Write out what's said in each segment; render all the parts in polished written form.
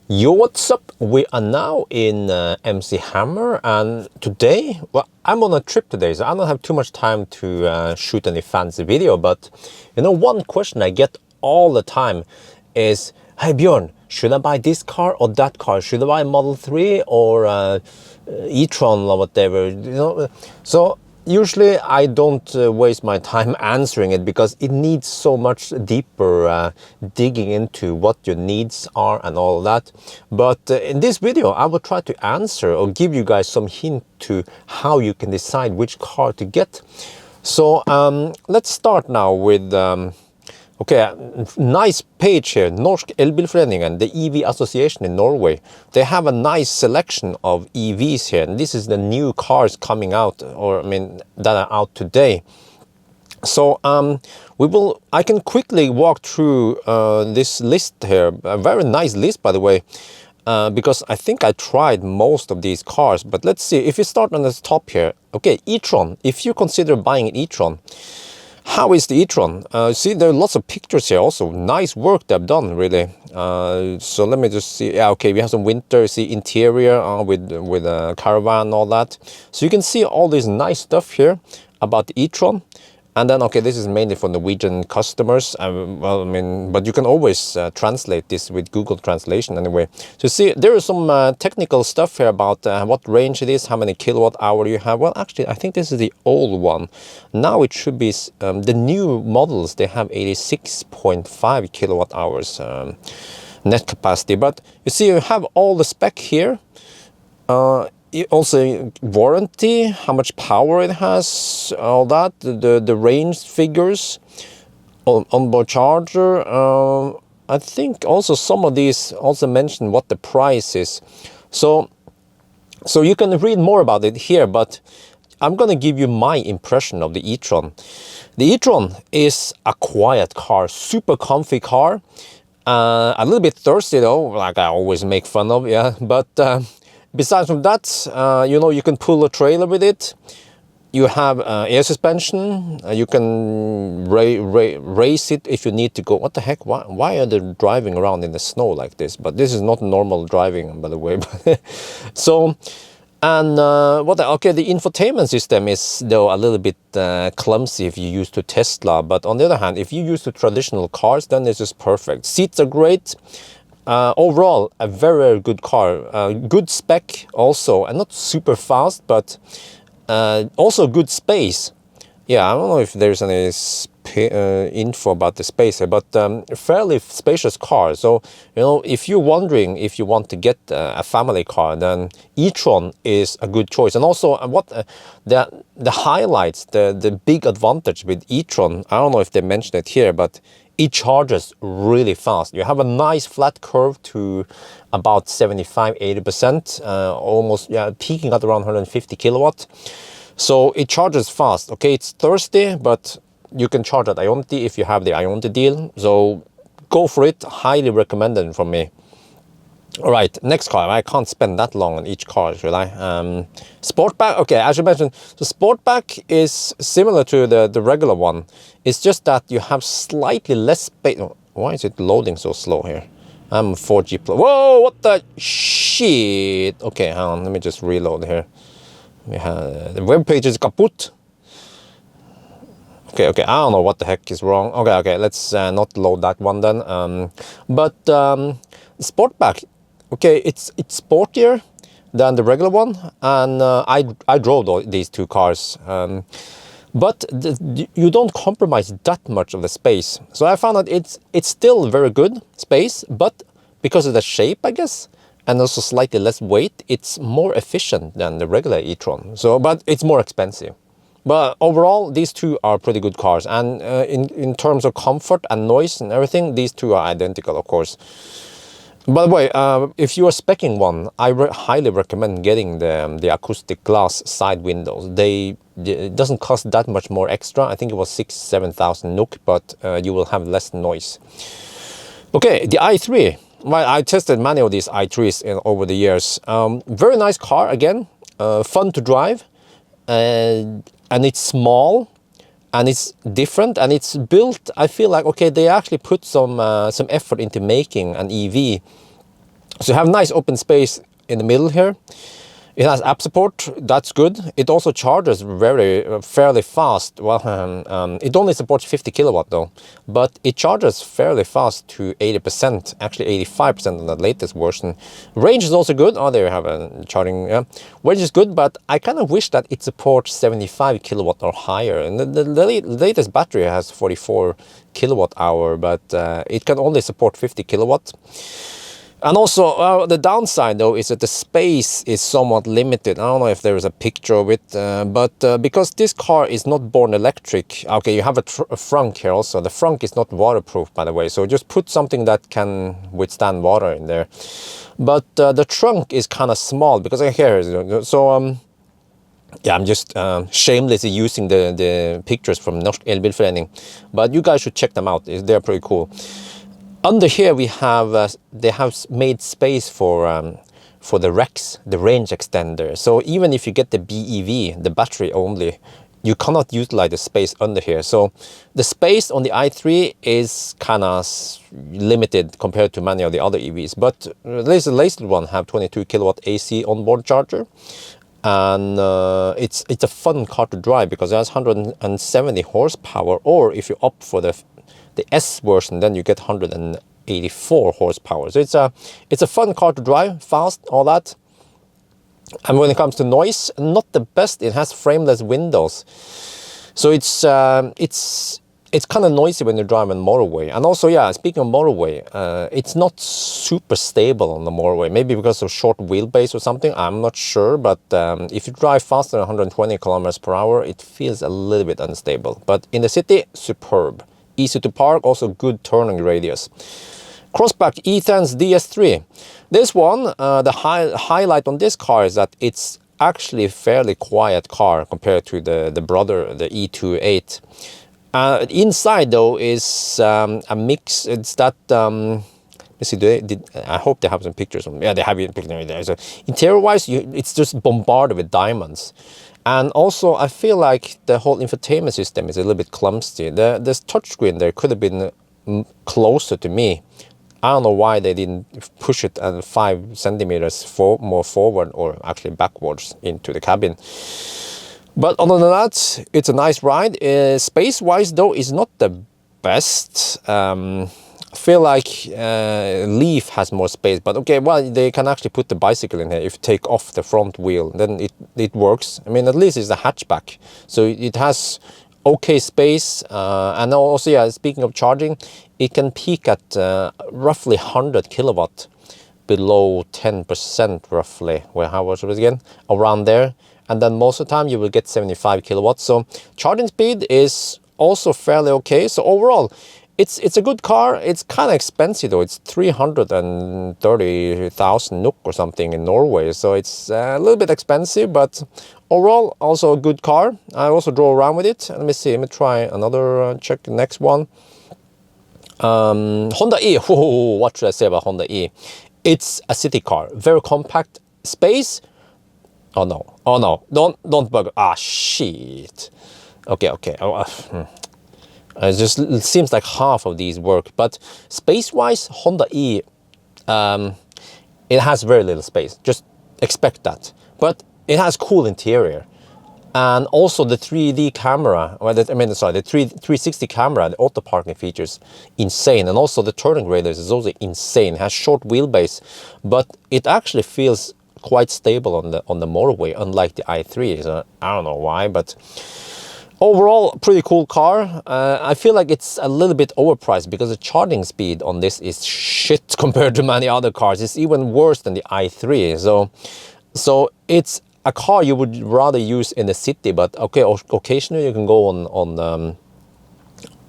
Yo, what's up? We are now in MC Hammer, and today, well, I'm on a trip today, so I don't have too much time to shoot any fancy video, but you know, one question I get all the time is, hey Bjørn, should I buy this car or that car? Should I buy Model 3 or Etron or whatever, you know? So usually I don't waste my time answering it because it needs so much deeper digging into what your needs are and all of that. But in this video, I will try to answer or give you guys some hint to how you can decide which car to get. So let's start now with okay, nice page here, Norsk Elbilforeningen, the EV Association in Norway. They have a nice selection of EVs here, and this is the new cars coming out, or I mean, that are out today. So I can quickly walk through this list here, a very nice list, by the way, because I think I tried most of these cars. But let's see, if you start on the top here, okay, Etron, if you consider buying an Etron, how is the Etron? See, there are lots of pictures here also. Nice work they've done, really. So let me just see. Yeah, okay, we have some winter, see, interior with a caravan and all that. So you can see all this nice stuff here about the Etron. And then, okay, this is mainly for Norwegian customers. Well, I mean, but you can always translate this with Google Translation anyway. So see, there is some technical stuff here about what range it is, how many kilowatt hour you have. Well, actually, I think this is the old one. Now it should be, the new models, they have 86.5 kilowatt hours net capacity. But you see, you have all the spec here. Also warranty, how much power it has, all that, the range figures, onboard charger. I think also some of these also mention what the price is. So you can read more about it here, but I'm gonna give you my impression of the Etron. The Etron is a quiet car, super comfy car, a little bit thirsty though, like I always make fun of, yeah, but besides from that, you know, you can pull a trailer with it. You have air suspension. You can race it if you need to go. What the heck? Why are they driving around in the snow like this? But this is not normal driving, by the way. So, and okay, the infotainment system is though a little bit clumsy if you use to Tesla. But on the other hand, if you use the traditional cars, then this is perfect. Seats are great. Overall, a very, very good car, good spec also, and not super fast, but also good space. Yeah, I don't know if there's any info about the space here, but fairly spacious car. So, you know, if you're wondering if you want to get a family car, then Etron is a good choice. And also, what the highlights, the big advantage with Etron, I don't know if they mentioned it here, but it charges really fast. You have a nice flat curve to about 75–80%, almost, yeah, peaking at around 150 kilowatt. So it charges fast. Okay, it's thirsty, but you can charge at Ioniq if you have the Ioniq deal. So go for it. Highly recommended from me. All right, next car. I can't spend that long on each car, should I? Sportback. Okay, I should mention, the Sportback is similar to the regular one. It's just that you have slightly less space. Why is it loading so slow here? I'm 4G Plus. Whoa, what the shit? Okay, hang on. Let me just reload here. We have, the web page is kaput. Okay, I don't know what the heck is wrong. Okay, let's not load that one then. But Sportback, okay, it's sportier than the regular one, and I drove these two cars. But you don't compromise that much of the space. So I found that it's still very good space, but because of the shape, I guess, and also slightly less weight, it's more efficient than the regular Etron. So, but it's more expensive. But overall, these two are pretty good cars. And in terms of comfort and noise and everything, these two are identical, of course. By the way, if you are speccing one, I highly recommend getting the acoustic glass side windows. It doesn't cost that much more extra. I think it was 6–7,000 NOK, but you will have less noise. Okay, the i3. Well, I tested many of these i3s over the years. Very nice car, again, fun to drive, and it's small. And it's different, and it's built, I feel like, okay, they actually put some effort into making an EV So you have nice open space in the middle here. It has app support, that's good. It also charges fairly fast. Well, it only supports 50 kilowatt though, but it charges fairly fast to 80%, actually 85% on the latest version. Range is also good. Oh, there you have a charging, yeah. Range is good, but I kind of wish that it supports 75 kilowatt or higher. And the latest battery has 44 kilowatt hour, but it can only support 50 kilowatt. And also, the downside though is that the space is somewhat limited. I don't know if there is a picture of it, but because this car is not born electric, okay, you have a frunk here also. The frunk is not waterproof, by the way, so just put something that can withstand water in there. But the trunk is kind of small because here, so yeah, I'm just shamelessly using the pictures from Norsk Elbilforening, but you guys should check them out. They're pretty cool. Under here we have, they have made space for the REX, the range extender. So even if you get the BEV, the battery only, you cannot utilize the space under here. So the space on the i3 is kind of limited compared to many of the other EVs. But at least the latest one have 22 kilowatt AC onboard charger. And it's a fun car to drive because it has 170 horsepower, or if you opt for the S version, then you get 184 horsepower. So it's a fun car to drive, fast, all that. And when it comes to noise, not the best. It has frameless windows, so it's kind of noisy when you drive on motorway. And also, yeah, speaking of motorway, it's not super stable on the motorway. Maybe because of short wheelbase or something, I'm not sure. But if you drive faster than 120 kilometers per hour, it feels a little bit unstable. But in the city, superb. Easy to park, also good turning radius. Crossback EVs DS3. This one, the highlight on this car is that it's actually a fairly quiet car compared to the brother, the E28. Inside though is a mix. It's that let's see, I hope they have some pictures. Yeah, they have a picture there. So interior wise, it's just bombarded with diamonds. And also, I feel like the whole infotainment system is a little bit clumsy. This touchscreen there could have been closer to me. I don't know why they didn't push it 5 centimeters more forward, or actually backwards into the cabin. But other than that, it's a nice ride. Space-wise, though, is not the best. I feel like Leaf has more space, but okay, well, they can actually put the bicycle in here. If you take off the front wheel, then it works. I mean, at least it's a hatchback, so it has okay space. And also, yeah, speaking of charging, it can peak at roughly 100 kilowatt, below 10% roughly. Well, how much was it again? Around there. And then most of the time you will get 75 kilowatts. So charging speed is also fairly okay. So overall, it's a good car. It's kind of expensive though. It's 330,000 NOK or something in Norway. So it's a little bit expensive, but overall also a good car. I also drove around with it. Let me see. Let me try another check the next one. Honda E. Whoa, what should I say about Honda E? It's a city car. Very compact space. Oh no. Oh no. Don't bug. Ah shit. Okay. It seems like half of these work, but space-wise, Honda E, it has very little space. Just expect that. But it has cool interior, and also the 3D camera. The 360 camera, the auto parking features, insane, and also the turning radius is also insane. It has short wheelbase, but it actually feels quite stable on the motorway, unlike the i3. So I don't know why, but. Overall, pretty cool car. I feel like it's a little bit overpriced because the charging speed on this is shit compared to many other cars. It's even worse than the i3. So it's a car you would rather use in the city, but okay, occasionally you can go on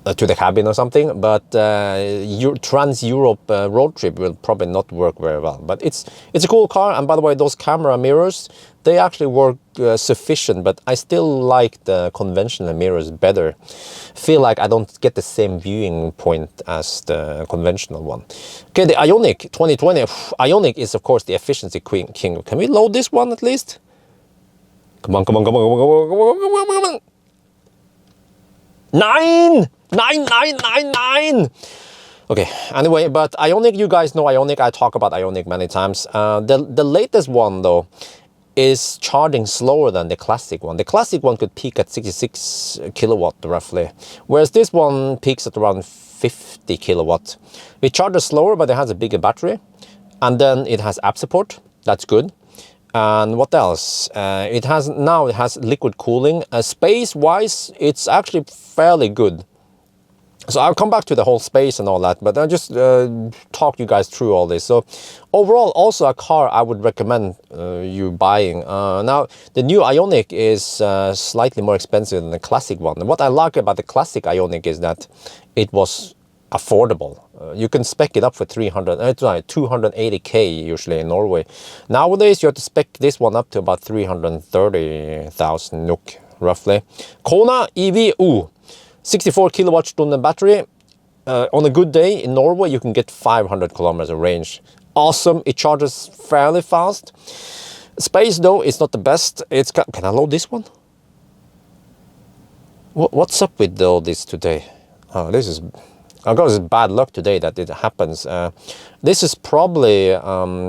to the cabin or something, but your Trans-Europe road trip will probably not work very well. But it's a cool car, and by the way, those camera mirrors, they actually work sufficient, but I still like the conventional mirrors better. Feel like I don't get the same viewing point as the conventional one. Okay, the Ioniq 2020. Ioniq is of course the efficiency king. Can we load this one at least? Come on. 9. Okay, anyway, but Ioniq, you guys know Ioniq. I talk about Ioniq many times. The latest one though is charging slower than the classic one. The classic one could peak at 66 kilowatt roughly, whereas this one peaks at around 50 kilowatt. It charges slower, but it has a bigger battery, and then it has app support. That's good. And what else? It has liquid cooling. Space-wise, it's actually fairly good. So I'll come back to the whole space and all that, but I'll just talk you guys through all this. So overall, also a car I would recommend you buying. Now, the new Ioniq is slightly more expensive than the classic one. And what I like about the classic Ioniq is that it was affordable. You can spec it up for 280k usually in Norway. Nowadays, you have to spec this one up to about 330,000 NOK roughly. Kona EV, 64 kilowatt-stunden battery. On a good day in Norway, you can get 500 kilometers of range. Awesome, it charges fairly fast. Space though, is not the best. Can I load this one? What's up with all this today? Oh, this is bad luck today that it happens. This is probably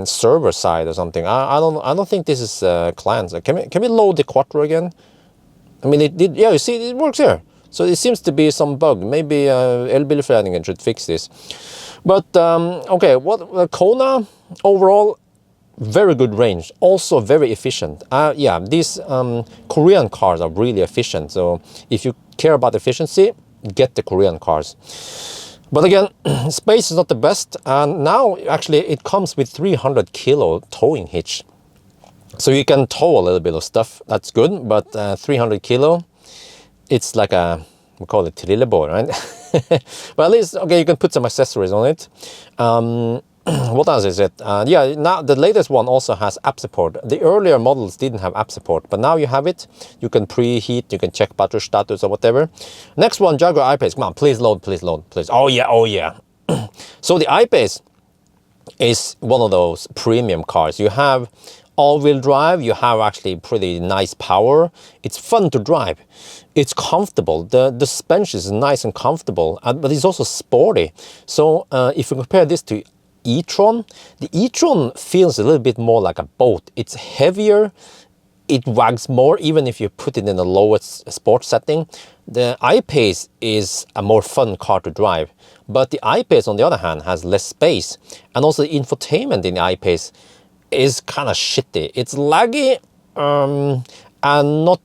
server side or something. I don't think this is client. Can we load the Quattro again? I mean, it did. Yeah, you see, it works here. So it seems to be some bug. Maybe Elbilforeningen should fix this. But okay, Kona overall, very good range. Also very efficient. Yeah, these Korean cars are really efficient. So if you care about efficiency, get the Korean cars. But again, space is not the best. And now actually it comes with 300 kilo towing hitch. So you can tow a little bit of stuff. That's good. But 300 kilo. It's like we call it Teslabjorn, right? But at least, okay, you can put some accessories on it. What else is it? Yeah, now the latest one also has app support. The earlier models didn't have app support, but now you have it. You can preheat, you can check battery status or whatever. Next one, Jaguar iPace. Come on, please load, please. Oh yeah. So the iPace is one of those premium cars. You have all-wheel drive, you have actually pretty nice power. It's fun to drive. It's comfortable. The suspension is nice and comfortable, but it's also sporty. So if you compare this to Etron, the Etron feels a little bit more like a boat. It's heavier, it wags more, even if you put it in the lowest sports setting. The iPace is a more fun car to drive, but the iPace, on the other hand, has less space, and also the infotainment in the iPace is kind of shitty. It's laggy and not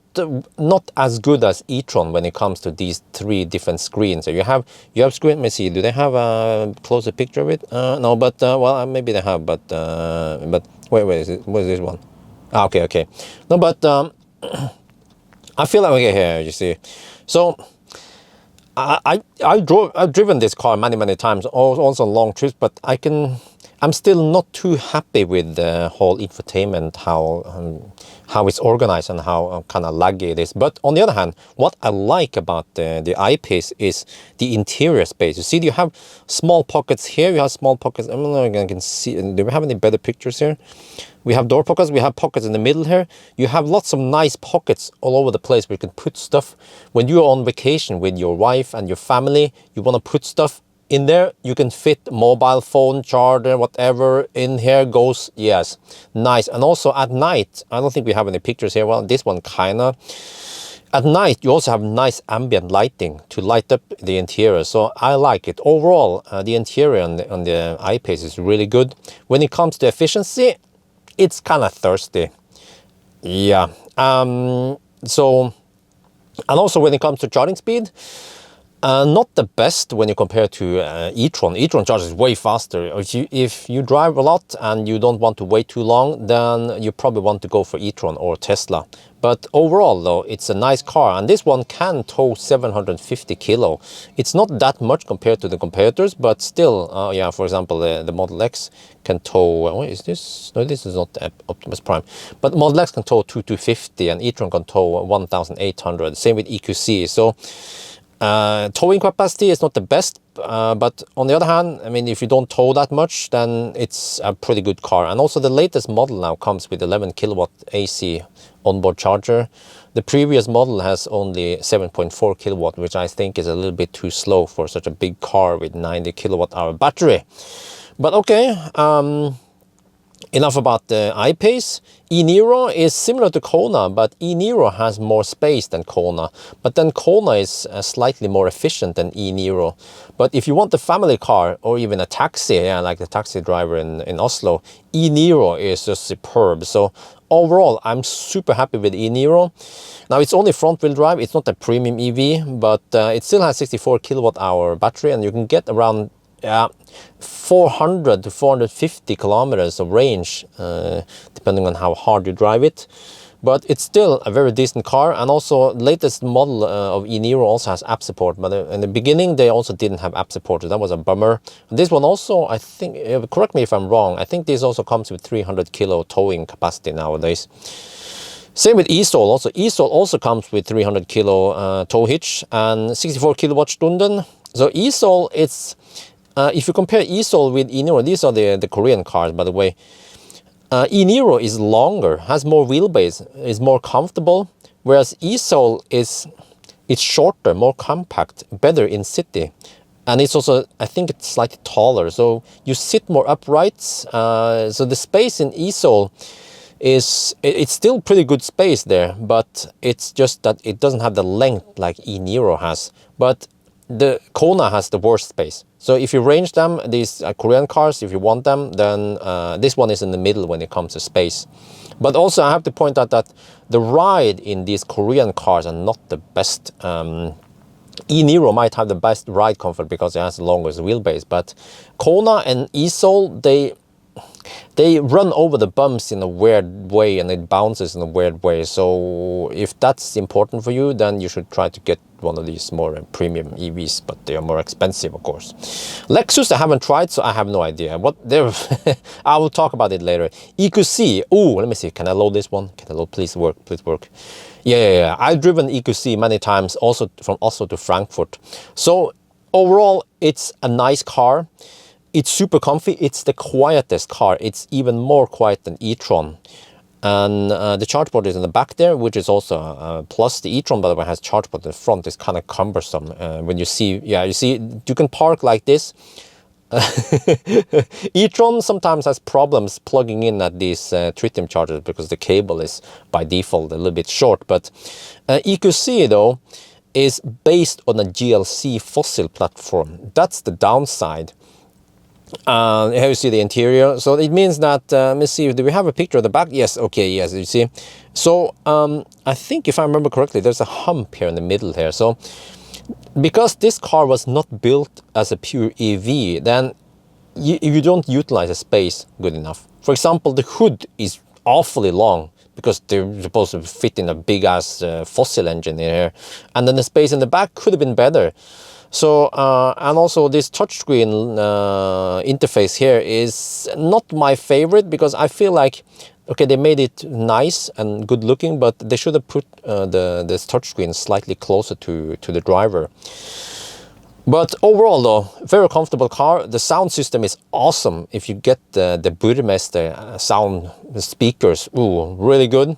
as good as Etron when it comes to these three different screens. So you have screen. Let me see. Do they have a closer picture of it? No, but well, maybe they have. But wait, is it? What is this one? Okay. No, but I feel like okay here. You see, so I've driven this car many times, also on long trips, but I'm still not too happy with the whole infotainment, how it's organized and how kind of laggy it is. But on the other hand, what I like about the iPace is the interior space. You see, you have small pockets here, you have small pockets. I don't know if I can see. Do we have any better pictures here? We have door pockets, we have pockets in the middle here. You have lots of nice pockets all over the place where you can put stuff. When you're on vacation with your wife and your family, you want to put stuff in there, you can fit mobile phone, charger, whatever in here goes. Yes, nice. And also at night, I don't think we have any pictures here. Well, this one kinda. At night, you also have nice ambient lighting to light up the interior. So I like it. Overall, the interior on the iPace is really good. When it comes to efficiency, it's kind of thirsty. Yeah. So, and also when it comes to charging speed, not the best when you compare to Etron. Etron charges way faster. If you drive a lot and you don't want to wait too long, then you probably want to go for Etron or Tesla. But overall though, it's a nice car, and this one can tow 750 kilo. It's not that much compared to the competitors, but still, yeah, for example, the Model X can tow, what is this? No, this is not the Optimus Prime. But Model X can tow 2250 and Etron can tow 1800. Same with EQC. So Towing capacity is not the best, but on the other hand, I mean, if you don't tow that much, then it's a pretty good car. And also the latest model now comes with 11 kilowatt AC onboard charger. The previous model has only 7.4 kilowatt, which I think is a little bit too slow for such a big car with 90 kilowatt hour battery. But okay, enough about the iPace. E-Niro is similar to Kona, but E-Niro has more space than Kona. But then Kona is slightly more efficient than E-Niro. But if you want a family car or even a taxi, yeah, like the taxi driver in Oslo, E-Niro is just superb. So overall, I'm super happy with E-Niro. Now it's only front wheel drive. It's not a premium EV, but it still has 64 kilowatt hour battery, and you can get around 400 to 450 kilometers of range, depending on how hard you drive it. But it's still a very decent car. And also latest model of E-Niro also has app support, but in the beginning they also didn't have app support, so that was a bummer. This one also, I think, correct me if I'm wrong, I think this also comes with 300 kilo towing capacity nowadays. Same with Esol also. Esol also comes with 300 kilo tow hitch and 64 kilowatt stunden. So Esol, it's if you compare Esol with E-Niro, these are the Korean cars, by the way. E-Niro is longer, has more wheelbase, is more comfortable, whereas Esol is shorter, more compact, better in city. And it's also, I think it's slightly taller, so you sit more upright. So the space in Esol it's still pretty good space there, but it's just that it doesn't have the length like E-Niro has. But the Kona has the worst space. So if you range them, these Korean cars, if you want them, then this one is in the middle when it comes to space. But also I have to point out that the ride in these Korean cars are not the best. E-Niro might have the best ride comfort because it has the longest wheelbase, but Kona and Esol, they run over the bumps in a weird way, and it bounces in a weird way. So if that's important for you, then you should try to get one of these more premium EVs, but they are more expensive, of course. Lexus I haven't tried, so I have no idea what they're I will talk about it later. EQC, oh, let me see, can I load this one? Can I load? Please work. Yeah. I've driven EQC many times, also from Oslo to Frankfurt. So overall, it's a nice car. It's super comfy. It's the quietest car. It's even more quiet than Etron. And the charge port is in the back there, which is also a plus. The Etron, by the way, has charge port in the front. It's kind of cumbersome. When you see, you can park like this. Etron sometimes has problems plugging in at these tritium chargers because the cable is by default a little bit short. But EQC, though, is based on a GLC fossil platform. That's the downside. Here you see the interior, so it means that let me see, do we have a picture of the back? Yes, okay, yes, you see. So I think if I remember correctly, there's a hump here in the middle here. So because this car was not built as a pure EV, then you don't utilize the space good enough. For example, the hood is awfully long because they're supposed to fit in a big ass fossil engine in here, and then the space in the back could have been better. So, and also this touchscreen interface here is not my favorite, because I feel like, okay, they made it nice and good looking, but they should have put this touchscreen slightly closer to the driver. But overall though, very comfortable car. The sound system is awesome. If you get the Burmester sound speakers, ooh, really good.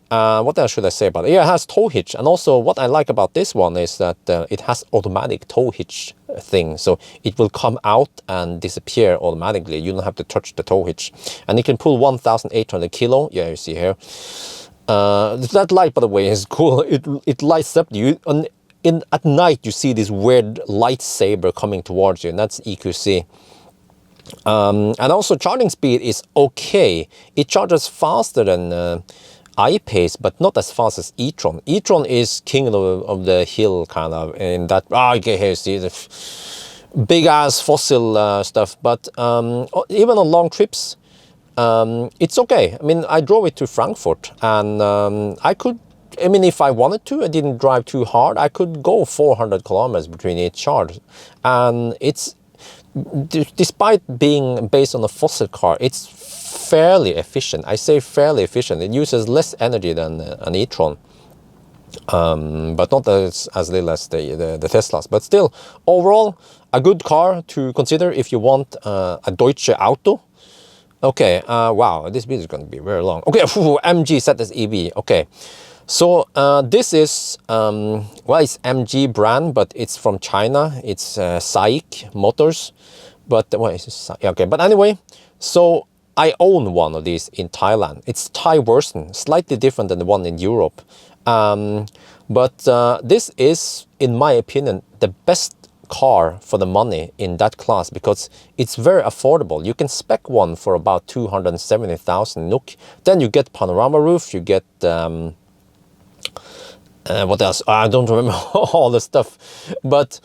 What else should I say about it? Yeah, it has tow hitch, and also what I like about this one is that it has automatic tow hitch thing, so it will come out and disappear automatically. You don't have to touch the tow hitch, and it can pull 1,800 kilo. Yeah, you see here. That light, by the way, is cool. It lights up you at night. You see this weird lightsaber coming towards you, and that's EQC. And also charging speed is okay. It charges faster than iPace, but not as fast as Etron. Etron is king of the hill, kind of, in that. Okay, here you see the big ass fossil stuff. But even on long trips, it's okay. I mean, I drove it to Frankfurt, and I could. I mean, if I wanted to, I didn't drive too hard. I could go 400 kilometers between each charge, and it's, despite being based on a fossil car, it's fairly efficient. I say fairly efficient. It uses less energy than an Etron. but not as little as the Teslas. But still, overall, a good car to consider if you want a Deutsche Auto. Okay, wow, this video is going to be very long. Okay, MG ZS EV. Okay, so this is, well, it's MG brand, but it's from China. It's SAIC Motors, but what is this? Okay, but anyway, so I own one of these in Thailand. It's Thai version, slightly different than the one in Europe. But this is, in my opinion, the best car for the money in that class because it's very affordable. You can spec one for about 270,000 NOK. Then you get panorama roof, you get what else? I don't remember all the stuff, but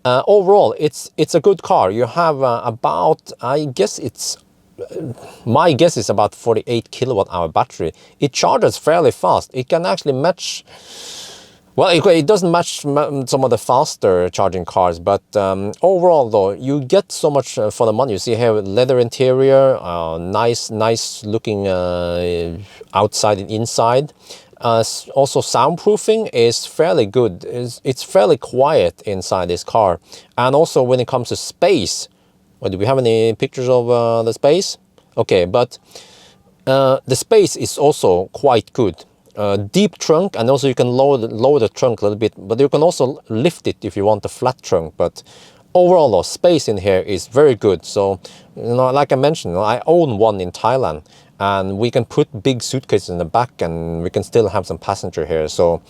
overall it's a good car. You have about, I guess it's, my guess is about 48 kilowatt hour battery. It charges fairly fast. It can actually match, well, it doesn't match some of the faster charging cars, but overall though, you get so much for the money. You see here, leather interior, nice looking outside and inside. Also soundproofing is fairly good. It's fairly quiet inside this car. And also when it comes to space, well, do we have any pictures of the space? Okay, but the space is also quite good. Deep trunk, and also you can lower the trunk a little bit, but you can also lift it if you want a flat trunk. But overall, the space in here is very good. So, you know, like I mentioned, I own one in Thailand, and we can put big suitcases in the back, and we can still have some passenger here. So,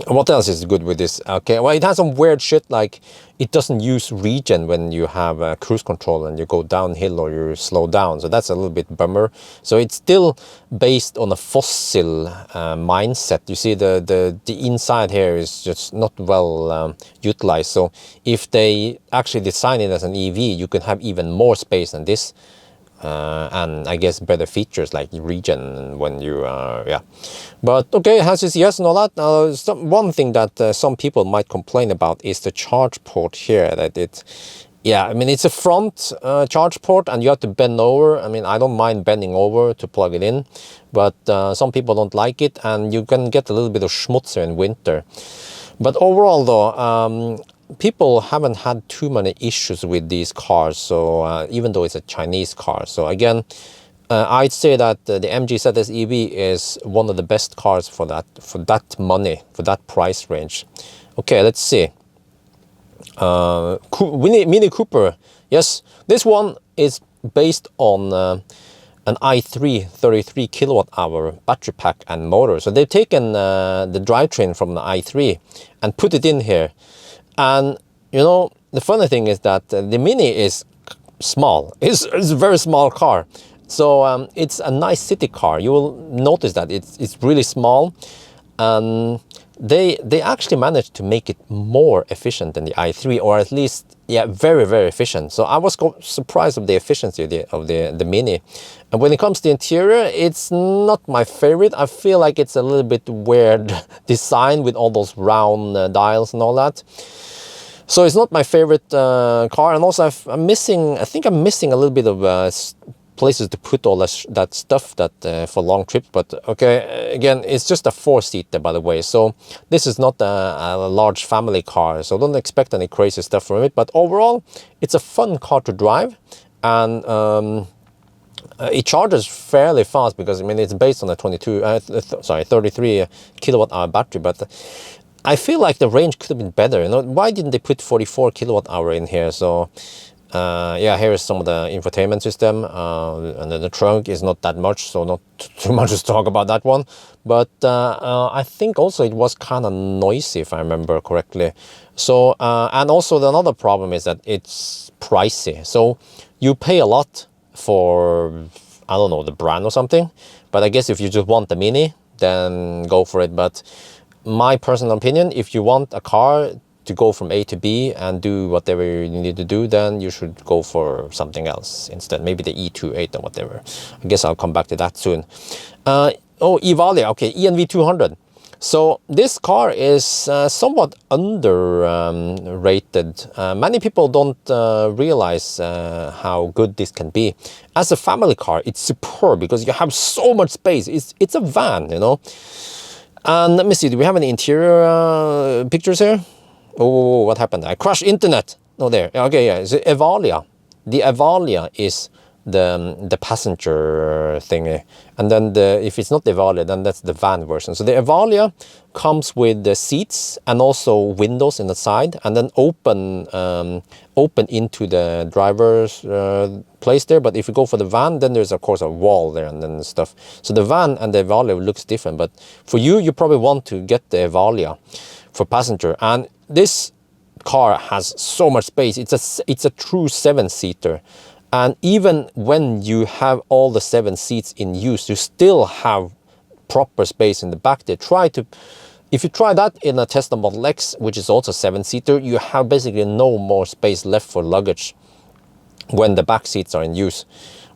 what else is good with this? Okay, well, it has some weird shit, like it doesn't use regen when you have cruise control and you go downhill or you slow down. So that's a little bit bummer. So it's still based on a fossil mindset. You see the inside here is just not well utilized. So if they actually design it as an EV, you can have even more space than this. And I guess better features like regen when you yeah, but okay, it has its yes and all that. One thing that some people might complain about is the charge port here, that it, yeah, I mean, it's a front charge port and you have to bend over. I mean, I don't mind bending over to plug it in, but some people don't like it, and you can get a little bit of schmutz in winter. But overall though, people haven't had too many issues with these cars, so even though it's a Chinese car. So again, I'd say that the MG ZS EV is one of the best cars for that money, for that price range. Okay, let's see. Mini Cooper. Yes, this one is based on an i3 33 kilowatt hour battery pack and motor. So they've taken the drivetrain from the i3 and put it in here. And you know, the funny thing is that the Mini is small. It's a very small car. So it's a nice city car. You will notice that it's really small. They actually managed to make it more efficient than the i3, or at least, yeah, very efficient. So I was surprised of the efficiency of the Mini. And when it comes to the interior, it's not my favorite. I feel like it's a little bit weird design with all those round dials and all that. So it's not my favorite car. And also I think I'm missing a little bit of places to put all that stuff that for long trips. But okay, again, it's just a 4-seater, by the way, so this is not a large family car, so don't expect any crazy stuff from it. But overall, it's a fun car to drive, and it charges fairly fast because, I mean, it's based on a 33 kilowatt hour battery. But I feel like the range could have been better. You know, why didn't they put 44 kilowatt hour in here? So yeah, here is some of the infotainment system, and then the trunk is not that much, so not too much to talk about that one. But I think also it was kind of noisy, if I remember correctly. So and also another problem is that it's pricey. So you pay a lot for, I don't know, the brand or something. But I guess if you just want the Mini, then go for it. But my personal opinion, if you want a car to go from A to B and do whatever you need to do, then you should go for something else instead. Maybe the E28 or whatever. I guess I'll come back to that soon. Oh, Evalia, okay, ENV200. So this car is somewhat underrated. Many people don't realize how good this can be. As a family car, it's superb because you have so much space. It's a van, you know. And let me see, do we have any interior pictures here? Oh, what happened? I crashed internet. No, there. Okay, yeah, it's Evalia. The Evalia is the passenger thingy, and then if it's not the Evalia, then that's the van version. So the Evalia comes with the seats and also windows in the side, and then open into the driver's place there. But if you go for the van, then there's of course a wall there and then stuff. So the van and the Evalia looks different, but for you probably want to get the Evalia for passenger. And this car has so much space. It's a true 7-seater. And even when you have all the 7 seats in use, you still have proper space in the back there. If you try that in a Tesla Model X, which is also 7-seater, you have basically no more space left for luggage when the back seats are in use.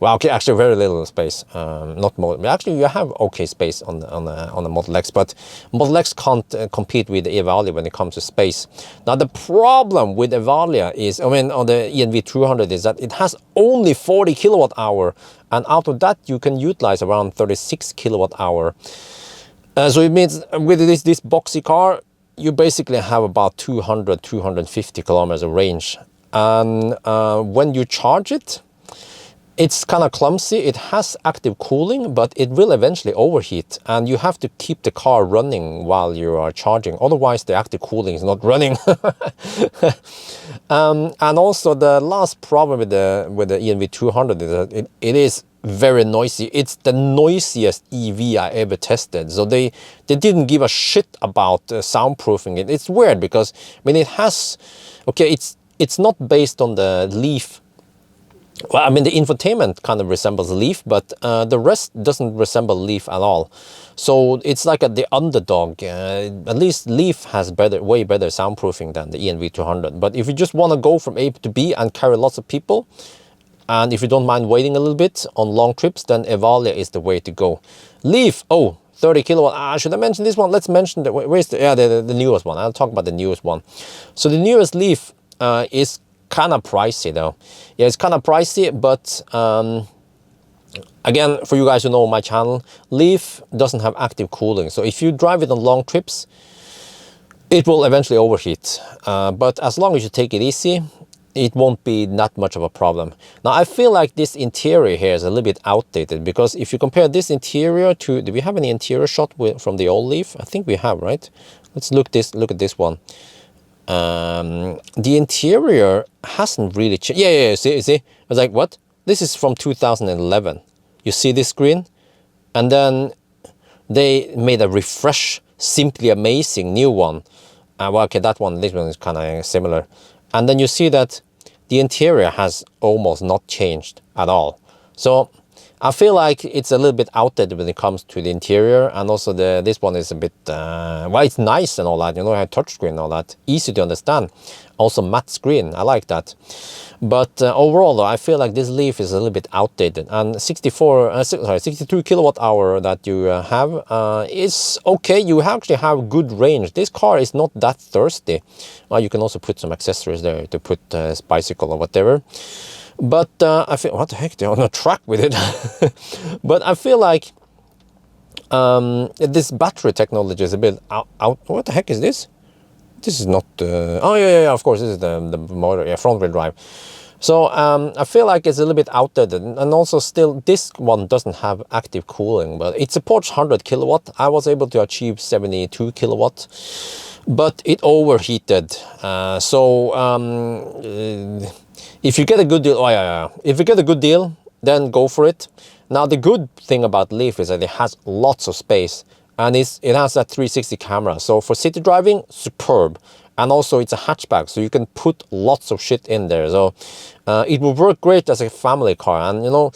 Well, okay, actually very little space, not more. Actually, you have okay space on the Model X, but Model X can't compete with the Evalia when it comes to space. Now, the problem with Evalia is, I mean, on the ENV 200 is that it has only 40 kilowatt hour, and out of that you can utilize around 36 kilowatt hour. So it means with this boxy car, you basically have about 200-250 kilometers of range, and when you charge it, it's kind of clumsy. It has active cooling, but it will eventually overheat, and you have to keep the car running while you are charging. Otherwise, the active cooling is not running. And also, the last problem with the ENV 200 is that it is very noisy. It's the noisiest EV I ever tested. So they didn't give a shit about soundproofing it. It's weird because, I mean, it has, okay, it's not based on the Leaf. Well, I mean, the infotainment kind of resembles Leaf, but the rest doesn't resemble Leaf at all. So it's like the underdog. At least Leaf has way better soundproofing than the ENV 200. But if you just want to go from A to B and carry lots of people, and if you don't mind waiting a little bit on long trips, then Evalia is the way to go. Leaf, 30 kilowatt. Should I mention this one? Let's mention the newest one. I'll talk about the newest one. So the newest Leaf is kind of pricey though. Yeah, it's kind of pricey, but again, for you guys who know my channel, Leaf doesn't have active cooling. So if you drive it on long trips, it will eventually overheat. But as long as you take it easy, it won't be that much of a problem. Now, I feel like this interior here is a little bit outdated, because if you compare this interior to, do we have any interior shot from the old Leaf? I think we have, right? Let's look at this one. The interior hasn't really changed. Yeah, see? I was like, what? This is from 2011. You see this screen? And then they made a refresh, simply amazing new one. Well, okay, this one is kind of similar. And then you see that the interior has almost not changed at all. So I feel like it's a little bit outdated when it comes to the interior, and also this one is a bit, well, it's nice and all that, you know, I have touchscreen and all that, easy to understand. Also matte screen, I like that. But overall, though, I feel like this Leaf is a little bit outdated, and 62 kilowatt hour that you have is okay. You actually have good range. This car is not that thirsty. Well, you can also put some accessories there to put bicycle or whatever. But I feel, what the heck, they're on a track with it. But I feel like this battery technology is a bit out. What the heck is this? This is not, oh yeah, of course, this is the motor, yeah, front wheel drive. So I feel like it's a little bit outdated, and also still this one doesn't have active cooling, but it supports 100 kilowatt. I was able to achieve 72 kilowatt, but it overheated. If you get a good deal, if you get a good deal, then go for it. Now, the good thing about Leaf is that it has lots of space, and it has that 360 camera. So for city driving, superb. And also it's a hatchback, so you can put lots of shit in there. So it will work great as a family car. And you know,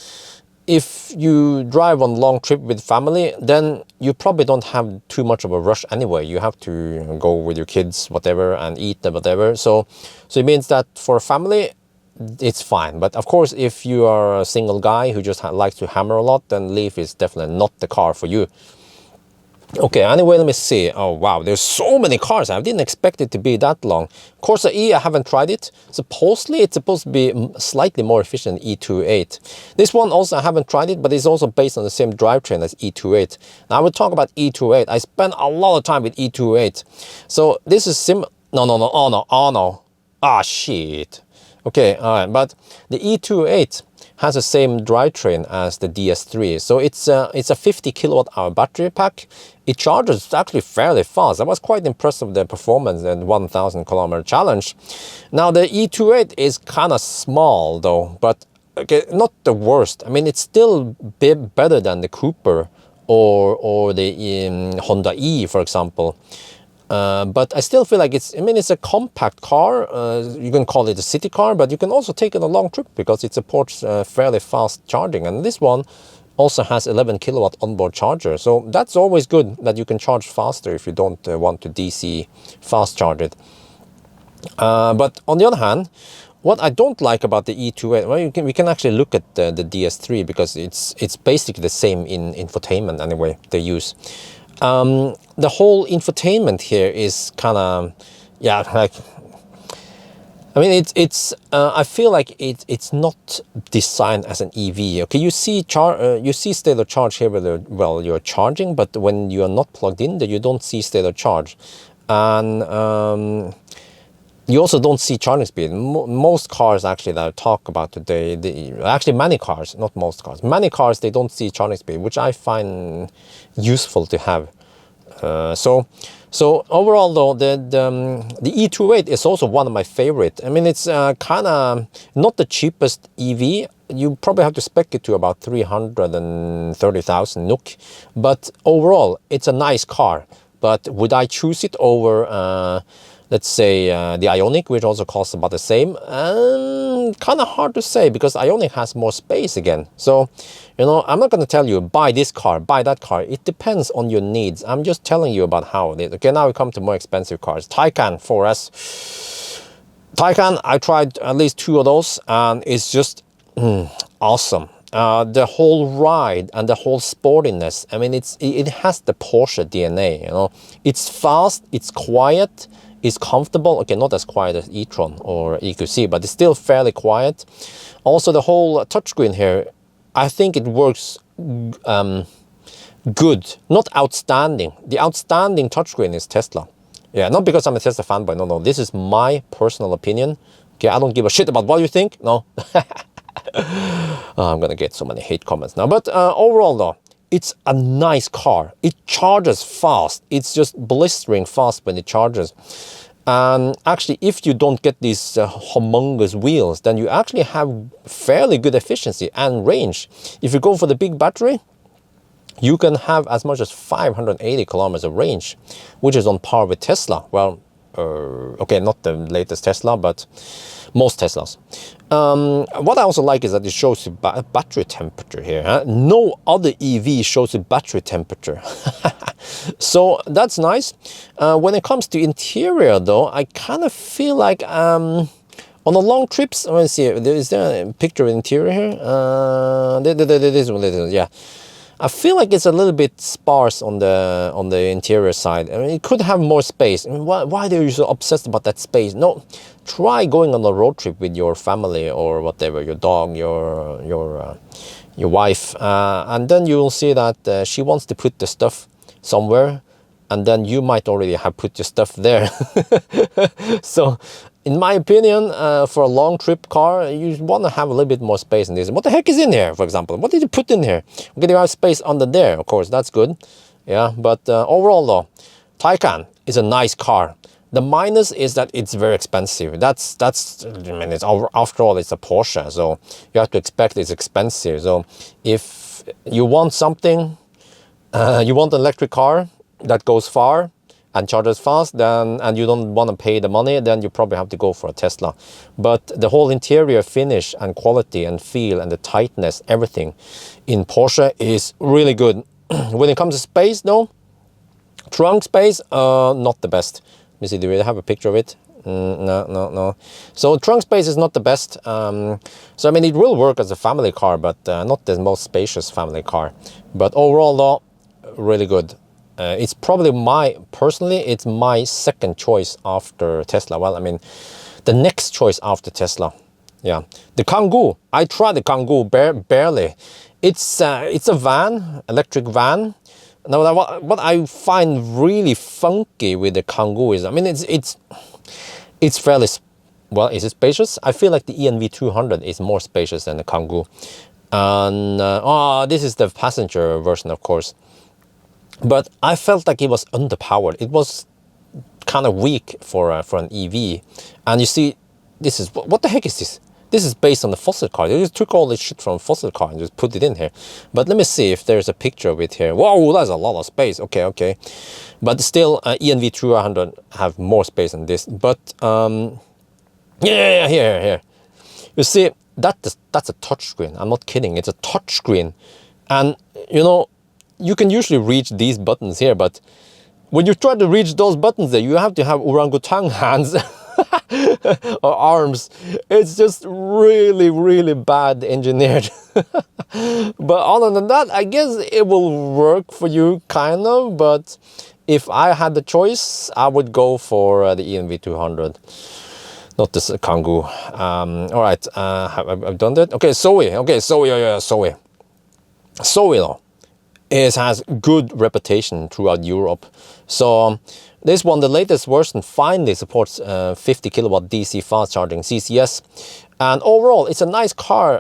if you drive on long trip with family, then you probably don't have too much of a rush anyway. You have to go with your kids, whatever, and eat them, whatever. So it means that for a family, it's fine. But of course, if you are a single guy who just likes to hammer a lot, then Leaf is definitely not the car for you. Okay, anyway, let me see. Oh, wow, there's so many cars. I didn't expect it to be that long. Corsa E, I haven't tried it. Supposedly, it's supposed to be slightly more efficient than E28. This one also, I haven't tried it, but it's also based on the same drivetrain as E28. Now, I will talk about E28. I spent a lot of time with E28. So, this is no. Ah, shit. Okay, all right, but the E28 has the same drivetrain as the DS3. So it's a 50 kilowatt hour battery pack. It charges actually fairly fast. I was quite impressed with the performance and 1,000 kilometer challenge. Now the E28 is kind of small though, but okay, not the worst. I mean, it's still better than the Cooper or the Honda E, for example. But I still feel like it's a compact car. You can call it a city car, but you can also take it a long trip because it supports fairly fast charging. And this one also has 11 kilowatt onboard charger. So that's always good that you can charge faster if you don't want to DC fast charge it. But on the other hand, what I don't like about the E28, well, we can actually look at the DS3 because it's basically the same in infotainment anyway they use. The whole infotainment here is kind of, yeah, like, I mean, I feel like it's not designed as an EV. Okay, you see state of charge here while you're charging, but when you are not plugged in, then you don't see state of charge, and you also don't see charging speed. Most cars actually that I talk about today, actually many cars, not most cars, many cars, they don't see charging speed, which I find useful to have. So overall though, the E28 is also one of my favorite. I mean, it's kind of not the cheapest EV. You probably have to spec it to about 330,000 NOK. But overall, it's a nice car. But would I choose it over let's say the Ioniq, which also costs about the same? Kind of hard to say because Ioniq has more space again. So, you know, I'm not going to tell you buy this car, buy that car. It depends on your needs. I'm just telling you about how it is. Okay, now we come to more expensive cars. Taycan 4S. Taycan, I tried at least 2 of those, and it's just awesome. The whole ride and the whole sportiness. I mean, it has the Porsche DNA. You know, it's fast, it's quiet. It's comfortable. Okay, not as quiet as Etron or EQC, but it's still fairly quiet. Also, the whole touchscreen here, I think it works good, not outstanding. The outstanding touchscreen is Tesla. Yeah, not because I'm a Tesla fanboy. No, this is my personal opinion. Okay, I don't give a shit about what you think. No. I'm gonna get so many hate comments now. But overall, though, it's a nice car. It charges fast. It's just blistering fast when it charges. And actually, if you don't get these humongous wheels, then you actually have fairly good efficiency and range. If you go for the big battery, you can have as much as 580 kilometers of range, which is on par with Tesla. Well, okay, not the latest Tesla, but most Teslas. What I also like is that it shows you battery temperature here. Huh? No other EV shows you battery temperature. So that's nice. When it comes to interior though, I kind of feel like on the long trips, let me see, is there a picture of interior here? This one, yeah. I feel like it's a little bit sparse on the interior side. I mean, it could have more space. I mean, why are you so obsessed about that space? No, try going on a road trip with your family or whatever, your dog, your wife, and then you will see that she wants to put the stuff somewhere, and then you might already have put your stuff there. So, in my opinion, for a long trip car, you want to have a little bit more space in this. What the heck is in here, for example? What did you put in here? Okay, you have space under there, of course, that's good. Yeah, but overall though, Taycan is a nice car. The minus is that it's very expensive. That's I mean, after all, it's a Porsche, so you have to expect it's expensive. So if you want something, you want an electric car that goes far and charges fast, then, and you don't want to pay the money, then you probably have to go for a Tesla. But the whole interior finish and quality and feel and the tightness, everything in Porsche is really good. When it comes to space though, trunk space, not the best. Let me see, do we have a picture of it? No. So trunk space is not the best. So I mean, it will work as a family car, but not the most spacious family car. But overall though, really good. It's probably personally, it's my second choice after Tesla. Well, I mean, the next choice after Tesla. Yeah, the Kangoo. I tried the Kangoo barely. It's a van, electric van. Now, what I find really funky with the Kangoo is, I mean, it's fairly, well, is it spacious? I feel like the ENV200 is more spacious than the Kangoo. And this is the passenger version, of course. But I felt like it was underpowered. It was kind of weak for an EV. And you see, this is, what the heck is this? This is based on the fossil car. They just took all this shit from fossil car and just put it in here. But let me see if there's a picture of it here. Whoa, that's a lot of space. Okay, okay. But still, ENV200 have more space than this. But yeah, here. You see, that's a touchscreen. I'm not kidding. It's a touchscreen, and you know, you can usually reach these buttons here, but when you try to reach those buttons there, you have to have orangutan hands. Or arms. It's just really, really bad engineered. But other than that, I guess it will work for you, kind of. But if I had the choice, I would go for the ENV200, not this Kangoo. All right, I've done that. Okay, Zoe. Okay, Zoe. Yeah, Zoe. Zoe, though, has good reputation throughout Europe. So this one, the latest version, finally supports 50 kilowatt DC fast charging, CCS. And overall, it's a nice car.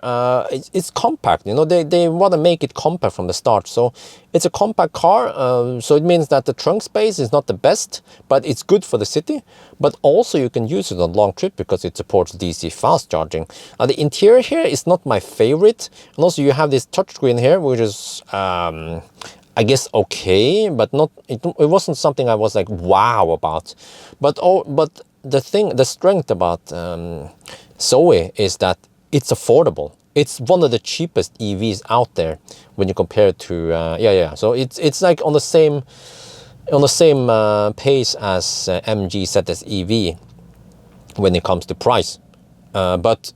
It's compact. You know, they want to make it compact from the start. So it's a compact car. So it means that the trunk space is not the best, but it's good for the city. But also you can use it on long trip because it supports DC fast charging. The interior here is not my favorite. And also you have this touchscreen here, which is I guess okay, but not. It wasn't something I was like wow about. But the strength about Zoe is that it's affordable. It's one of the cheapest EVs out there when you compare it to So it's like on the same pace as MG ZS EV when it comes to price, but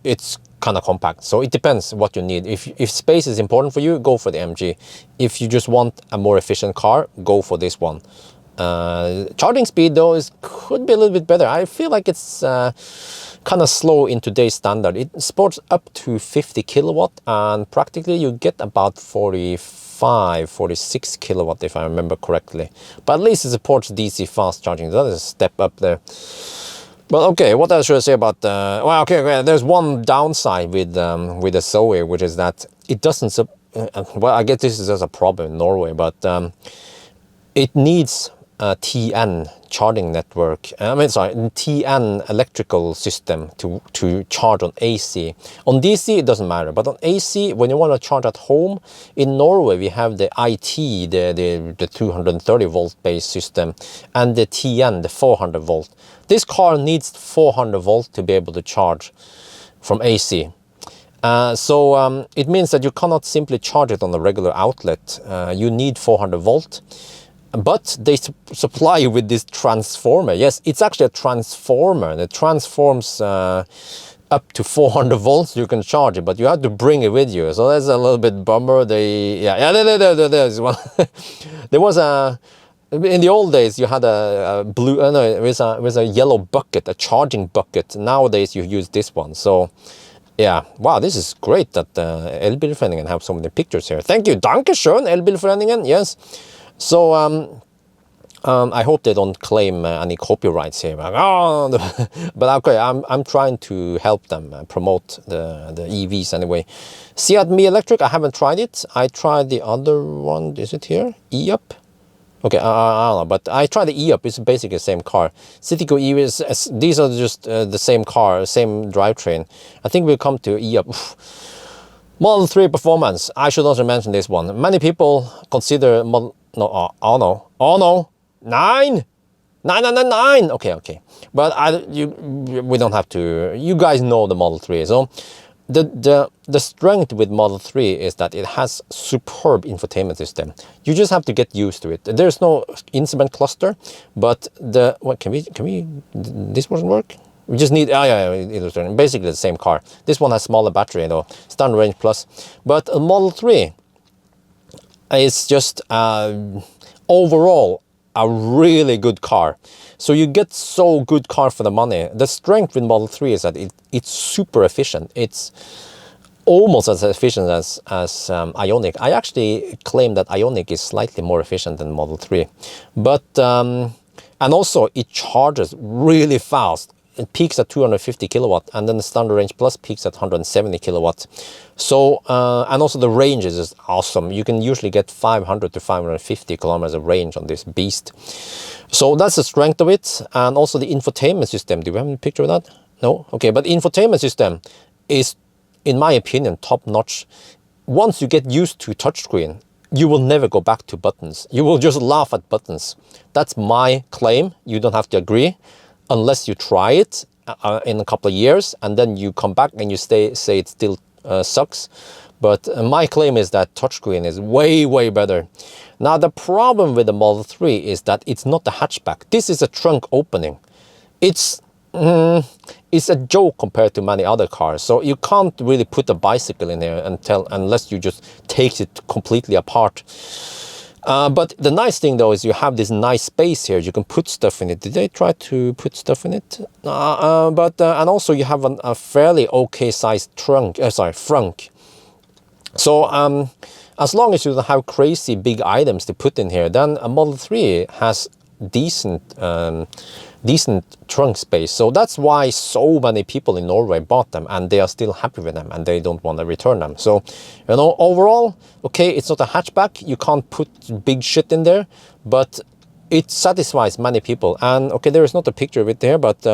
it's kind of compact. So it depends what you need. If space is important for you, go for the MG. If you just want a more efficient car, go for this one. Charging speed though could be a little bit better. I feel like it's kind of slow in today's standard. It supports up to 50 kilowatt and practically you get about 46 kilowatt if I remember correctly. But at least it supports DC fast charging. That is a step up there. But okay, what else should I say about well, okay, there's one downside with the Zoe, which is that it doesn't well, I guess this is just a problem in Norway, but it needs a TN charging network. I mean, sorry, TN electrical system to charge on AC. On DC, it doesn't matter, but on AC, when you want to charge at home, in Norway, we have the IT, the 230 volt base system, and the TN, the 400 volt. This car needs 400 volt to be able to charge from AC. So it means that you cannot simply charge it on a regular outlet. You need 400 volt. But they supply you with this transformer. Yes, it's actually a transformer. It transforms up to 400 volts. You can charge it, but you have to bring it with you. So that's a little bit bummer. There's one. There was a. In the old days, you had a blue. No, it was a yellow bucket, a charging bucket. Nowadays, you use this one. So. Yeah, wow, this is great that Elbilforeningen have so many pictures here. Thank you, Dankeschön, Elbilforeningen. Yes. So I hope they don't claim any copyrights here. But okay, I'm trying to help them promote the EVs anyway. Seat Mi Electric, I haven't tried it. I tried the other one. Is it here? E-Up? Okay, I don't know, but I tried the E-Up. It's basically the same car. Citigo EVs, these are just the same car, same drivetrain. I think we'll come to E-Up. Model 3 performance. I should also mention this one. Many people consider Model... No, oh no, 9. Okay. But we don't have to. You guys know the Model 3. So the strength with Model 3 is that it has superb infotainment system. You just have to get used to it. There's no instrument cluster, but what can we? This won't work. We just need basically the same car. This one has smaller battery though, standard range plus, but a Model 3. It's just overall a really good car. So you get so good car for the money. The strength with Model 3 is that it's super efficient. It's almost as efficient as Ioniq. I actually claim that Ioniq is slightly more efficient than Model 3. But, and also it charges really fast. It peaks at 250 kilowatt, and then the standard range plus peaks at 170 kilowatt. So, and also the range is just awesome. You can usually get 500 to 550 kilometers of range on this beast. So that's the strength of it. And also the infotainment system. Do we have a picture of that? No? Okay, but infotainment system is, in my opinion, top notch. Once you get used to touchscreen, you will never go back to buttons. You will just laugh at buttons. That's my claim. You don't have to agree, unless you try it in a couple of years, and then you come back and you say it still sucks. But my claim is that touchscreen is way, way better. Now, the problem with the Model 3 is that it's not a hatchback. This is a trunk opening. It's a joke compared to many other cars. So you can't really put a bicycle in here unless you just take it completely apart. But the nice thing though is you have this nice space here. You can put stuff in it. Did they try to put stuff in it? And also you have a fairly okay sized frunk. So as long as you don't have crazy big items to put in here, then a Model 3 has decent trunk space. So that's why so many people in Norway bought them, and they are still happy with them, and they don't want to return them. So, you know, overall, okay, it's not a hatchback. You can't put big shit in there, but it satisfies many people. And okay, there is not a picture of it there, but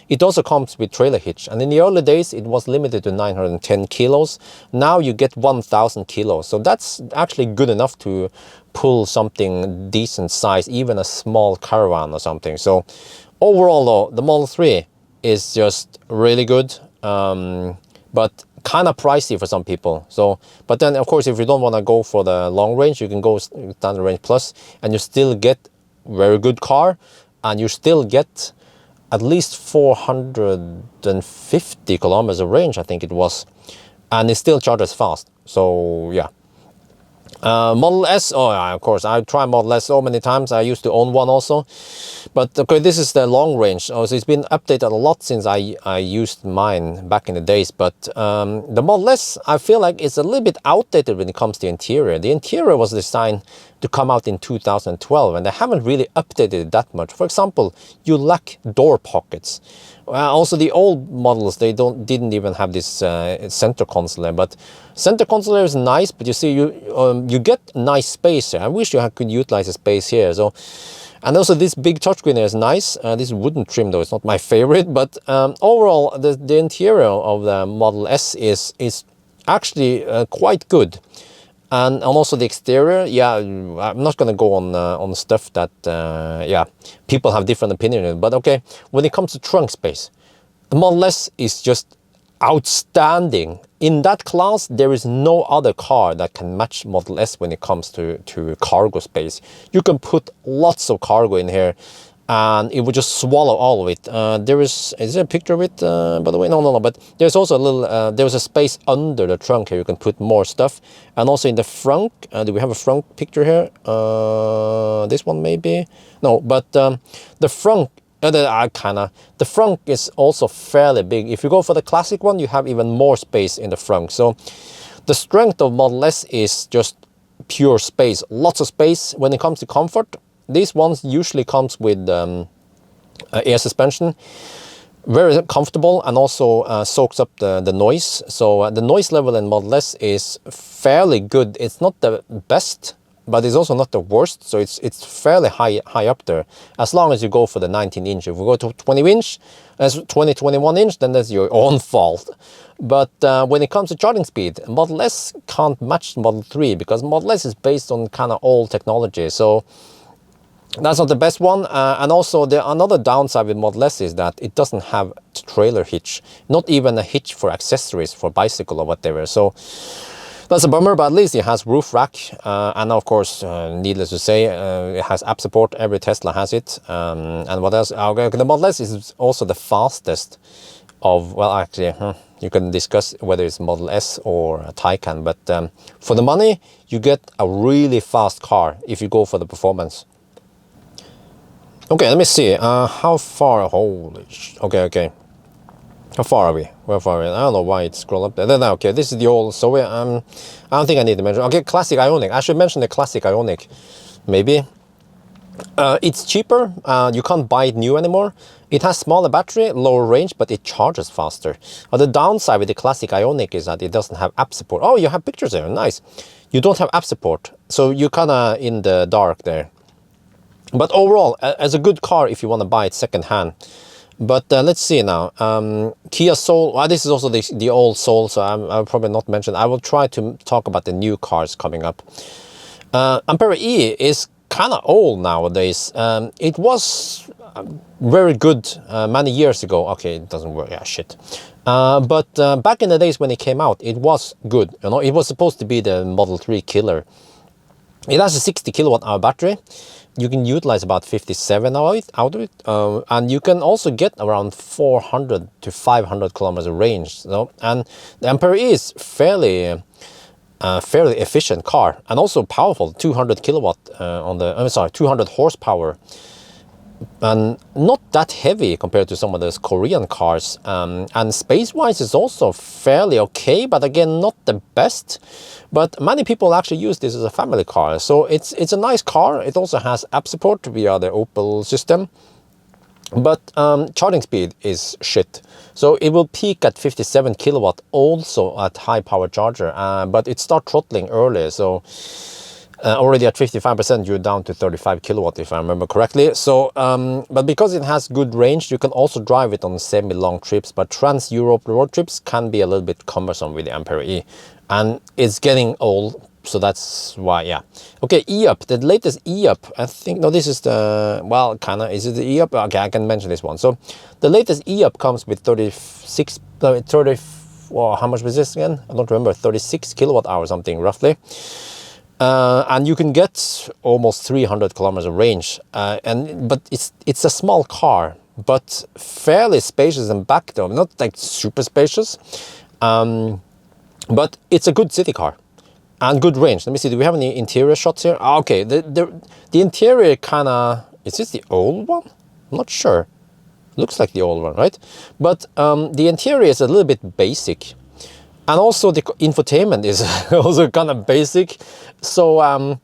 it also comes with trailer hitch. And in the early days, it was limited to 910 kilos. Now you get 1,000 kilos. So that's actually good enough to pull something decent size, even a small caravan or something. So overall though, the Model 3 is just really good, but kind of pricey for some people. So, but then of course, if you don't want to go for the long range, you can go standard range plus, and you still get very good car, and you still get at least 450 kilometers of range, I think it was, and it still charges fast. So yeah. Model S, oh yeah, of course, I tried Model S so many times. I used to own one also, but okay, this is the long range. Oh, so it's been updated a lot since I used mine back in the days. But the Model S, I feel like it's a little bit outdated when it comes to interior. The interior was designed to come out in 2012, and they haven't really updated it that much. For example, you lack door pockets. Also, the old models, they didn't even have this center console there. But center console there is nice, but you see, you get nice space here. I wish you could utilize the space here. So, and also this big touchscreen there is nice. This wooden trim though, it's not my favorite. But overall, the interior of the Model S is actually quite good. And also the exterior, yeah, I'm not going to go on stuff that, yeah, people have different opinions. But okay, when it comes to trunk space, the Model S is just outstanding. In that class, there is no other car that can match Model S when it comes to cargo space. You can put lots of cargo in here, and it would just swallow all of it. Is there a picture of it, by the way? No, but there's also a little, there's a space under the trunk here. You can put more stuff. And also in the front, do we have a front picture here? This one maybe? No, but the front, the front is also fairly big. If you go for the classic one, you have even more space in the front. So the strength of Model S is just pure space, lots of space. When it comes to comfort, these ones usually comes with air suspension, very comfortable, and also soaks up the noise. So the noise level in Model S is fairly good. It's not the best, but it's also not the worst. So it's fairly high up there, as long as you go for the 19-inch. If we go to 20-inch, as 21-inch, then that's your own fault. But when it comes to charging speed, Model S can't match Model 3 because Model S is based on kind of old technology. So that's not the best one. And also another downside with Model S is that it doesn't have trailer hitch, not even a hitch for accessories for bicycle or whatever. So that's a bummer, but at least it has roof rack. And of course, needless to say, it has app support. Every Tesla has it. And what else? The Model S is also the fastest of, well, actually, You can discuss whether it's Model S or a Taycan, but for the money, you get a really fast car if you go for the performance. Okay, let me see. How far? Holy okay. How far are we? Where far are we? I don't know why it's scrolled up there. Then, okay, this is the old. So I don't think I need to mention. Okay, classic Ioniq. I should mention the classic Ioniq. Maybe. It's cheaper. You can't buy it new anymore. It has smaller battery, lower range, but it charges faster. The downside with the classic Ioniq is that it doesn't have app support. Oh, you have pictures there. Nice. You don't have app support, so you're kind of in the dark there. But overall, as a good car if you want to buy it second hand. But let's see now. Kia Soul. Well, this is also the old Soul, so I'll probably not mention. I will try to talk about the new cars coming up. Ampere E is kind of old nowadays. It was very good many years ago. Okay, it doesn't work. Yeah, shit. But back in the days when it came out, it was good. You know, it was supposed to be the Model 3 killer. It has a 60 kilowatt hour battery. You can utilize about 57 out of it, and you can also get around 400 to 500 kilometers of range. You know? And the Ampere E is fairly efficient car, and also powerful. 200 kilowatt 200 horsepower, and not that heavy compared to some of those Korean cars. And space-wise, it's also fairly okay, but again, not the best. But many people actually use this as a family car, so it's a nice car. It also has app support via the Opel system, but charging speed is shit. So it will peak at 57 kilowatt also at high power charger, but it starts throttling early. So already at 55%, you're down to 35 kilowatt, if I remember correctly. So, but because it has good range, you can also drive it on semi-long trips. But trans-Europe road trips can be a little bit cumbersome with the Ampere E, and it's getting old. So that's why, yeah. Okay, E-Up, the latest E-Up, I think, no, this is the, well, kind of, is it the E-Up? Okay, I can mention this one. So the latest E-Up comes with 30, well, how much was this again? I don't remember, 36 kilowatt hour something, roughly. And you can get almost 300 kilometers of range. But it's a small car, but fairly spacious in back though, not like super spacious. But it's a good city car and good range. Let me see, do we have any interior shots here? Okay, the interior kind of, is this the old one? I'm not sure. Looks like the old one, right? But the interior is a little bit basic. And also the infotainment is also kind of basic. So,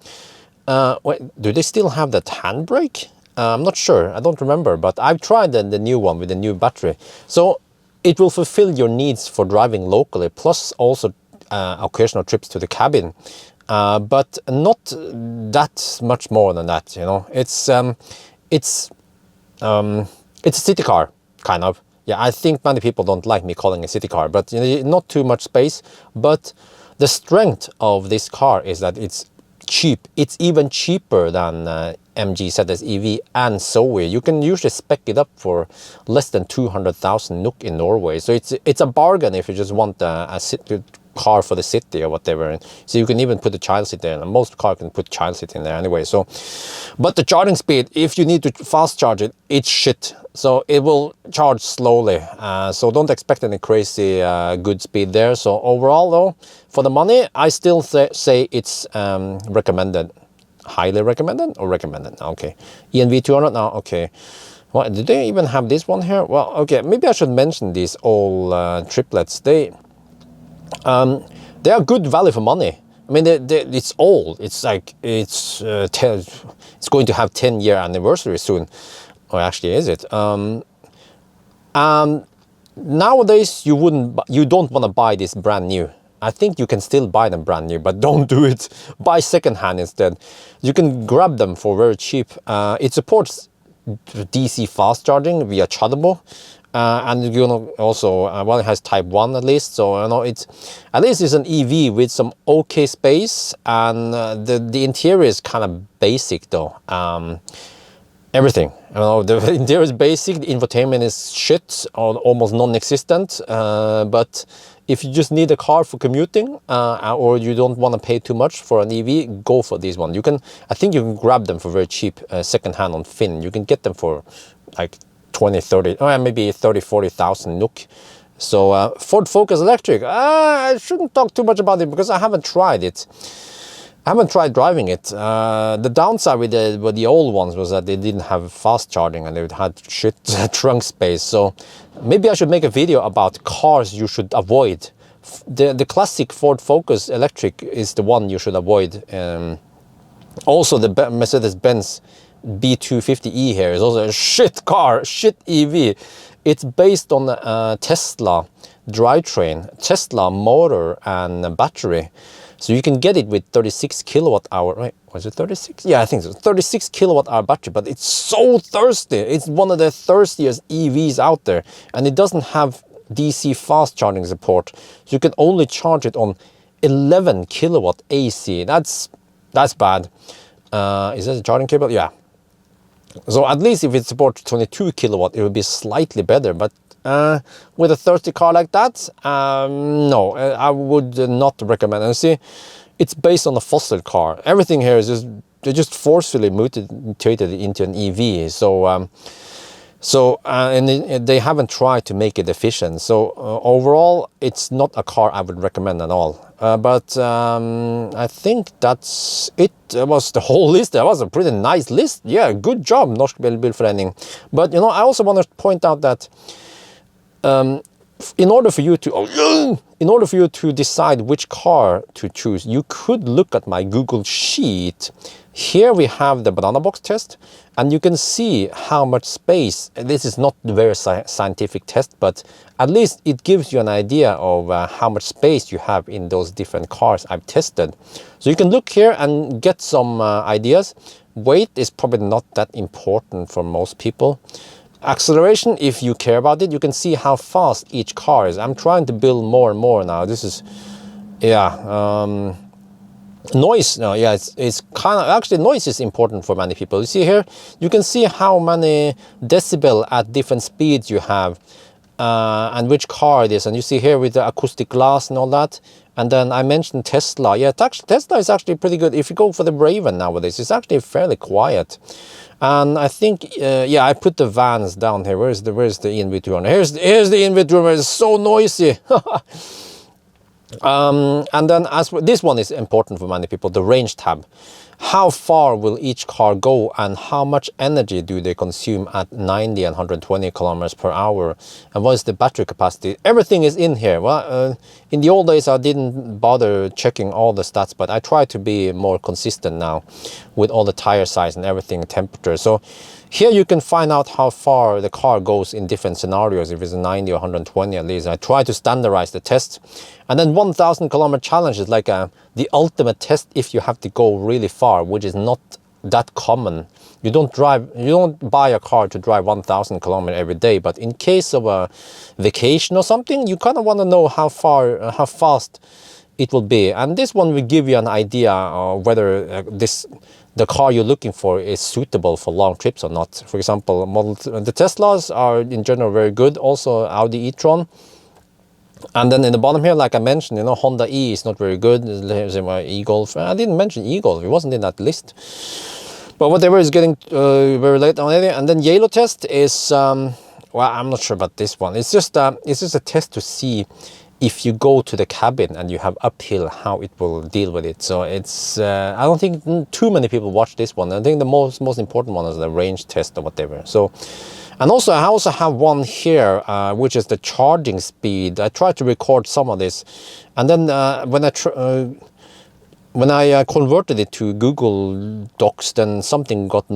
wait, do they still have that handbrake? I'm not sure, I don't remember, but I've tried the new one with the new battery. So it will fulfill your needs for driving locally, plus also occasional trips to the cabin. But not that much more than that, you know. It's a city car, kind of. Yeah, I think many people don't like me calling it a city car, but you know, not too much space. But the strength of this car is that it's cheap. It's even cheaper than MG ZS EV and Zoe. You can usually spec it up for less than 200,000 NOK in Norway. So it's a bargain if you just want a car for the city or whatever. So you can even put a child seat there, and most cars can put child seat in there anyway. So, but the charging speed, if you need to fast charge it, it's shit. So it will charge slowly. So don't expect any crazy good speed there. So overall though, for the money, I still say it's recommended. Highly recommended or recommended? Okay. ENV 200 now, okay. Well, did they even have this one here? Well, okay, maybe I should mention these all triplets. They are good value for money. I mean, it's old. It's like, it's going to have 10-year anniversary soon. Or actually, is it? Nowadays, you don't want to buy this brand new. I think you can still buy them brand new, but don't do it. Buy secondhand instead. You can grab them for very cheap. It supports DC fast charging via CHAdeMO. And you know, also, well, it has Type 1 at least, so you know, at least it's an EV with some okay space, and the interior is kind of basic though. Everything, you know, the interior is basic, the infotainment is shit or almost non-existent. But if you just need a car for commuting, or you don't want to pay too much for an EV, go for this one. I think you can grab them for very cheap, secondhand on Finn. You can get them for like 20, 30, or maybe 30, 40,000 NOK. So Ford Focus electric, I shouldn't talk too much about it because I haven't tried it. I haven't tried driving it. The downside with the old ones was that they didn't have fast charging and they had shit trunk space. So maybe I should make a video about cars you should avoid. The classic Ford Focus electric is the one you should avoid. Also the Mercedes-Benz B250e here is also a shit car, shit EV. It's based on Tesla drivetrain, Tesla motor and battery. So you can get it with 36 kilowatt hour, right? Was it 36? Yeah, I think so. 36 kilowatt hour battery, but it's so thirsty. It's one of the thirstiest EVs out there. And it doesn't have DC fast charging support. So you can only charge it on 11 kilowatt AC. That's bad. Is that a charging cable? Yeah. So at least if it supports 22 kilowatt, it would be slightly better. But with a thirsty car like that, no, I would not recommend. And see, it's based on a fossil car. Everything here is just, they just forcefully mutated into an EV. And they haven't tried to make it efficient. So overall, it's not a car I would recommend at all. But I think that's it. That was the whole list. That was a pretty nice list. Yeah, good job, Norsk Bilforening. But you know, I also want to point out that in order for you to decide which car to choose, you could look at my Google Sheet. Here we have the banana box test, and you can see how much space. This is not a very scientific test, but at least it gives you an idea of how much space you have in those different cars I've tested. So you can look here and get some ideas. Weight is probably not that important for most people. Acceleration, if you care about it, you can see how fast each car is. I'm trying to build more and more now. This is, yeah, noise. No, yeah, it's kind of, actually noise is important for many people. You see here, you can see how many decibel at different speeds you have and which car it is. And you see here with the acoustic glass and all that. And then I mentioned Tesla. Yeah, Tesla is actually pretty good. If you go for the Raven nowadays, it's actually fairly quiet. And I think, yeah, I put the vans down here. Where's the in-between? Here's the in-between. It's so noisy. And then this one is important for many people, the range tab. How far will each car go and how much energy do they consume at 90 and 120 kilometers per hour? And what is the battery capacity? Everything is in here. Well, in the old days, I didn't bother checking all the stats, but I try to be more consistent now with all the tire size and everything, temperature. So here you can find out how far the car goes in different scenarios, if it's a 90 or 120 at least. I try to standardize the test. And then 1,000 kilometer challenge is like the ultimate test if you have to go really far, which is not that common. You don't buy a car to drive 1,000 kilometers every day, but in case of a vacation or something, you kind of want to know how fast it will be. And this one will give you an idea of whether the car you're looking for is suitable for long trips or not. For example, the Teslas are in general very good. Also Audi e-tron. And then in the bottom here, like I mentioned, you know, Honda E is not very good. There's my e-Golf. I didn't mention e-Golf. It wasn't in that list. But whatever is getting very late on it. And then yellow test is, well, I'm not sure about this one. It's just a test to see if you go to the cabin and you have uphill, how it will deal with it. So it's, I don't think too many people watch this one. I think the most important one is the range test or whatever. So, and also I also have one here, which is the charging speed. I tried to record some of this, and then when I converted it to Google Docs, then something was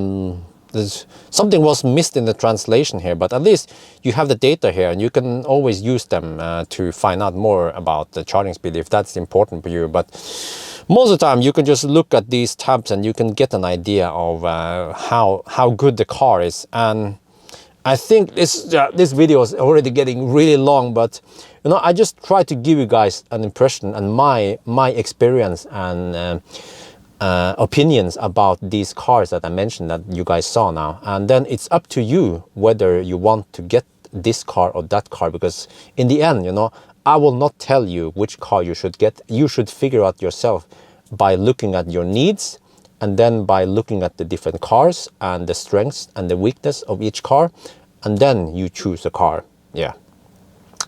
missed in the translation here. But at least you have the data here, and you can always use them to find out more about the charging speed if that's important for you. But most of the time, you can just look at these tabs and you can get an idea of how good the car is. And I think this video is already getting really long, but you know, I just try to give you guys an impression and my experience and opinions about these cars that I mentioned that you guys saw now. And then it's up to you whether you want to get this car or that car, because in the end, you know, I will not tell you which car you should get. You should figure out yourself by looking at your needs, and then by looking at the different cars and the strengths and the weakness of each car, and then you choose a car. Yeah.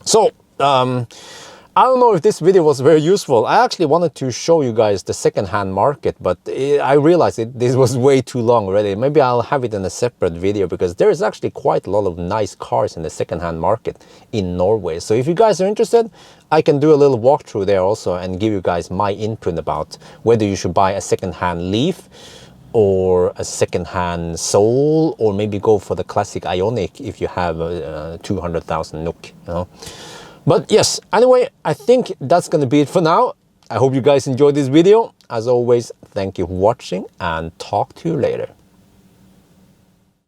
So I don't know if this video was very useful. I actually wanted to show you guys the second-hand market, but I realized this was way too long already. Maybe I'll have it in a separate video, because there is actually quite a lot of nice cars in the second-hand market in Norway. So if you guys are interested, I can do a little walkthrough there also and give you guys my input about whether you should buy a second-hand Leaf or a second-hand Soul, or maybe go for the classic Ionic if you have 200,000 NOK, you know. But yes, anyway, I think that's gonna be it for now. I hope you guys enjoyed this video. As always, thank you for watching, and talk to you later.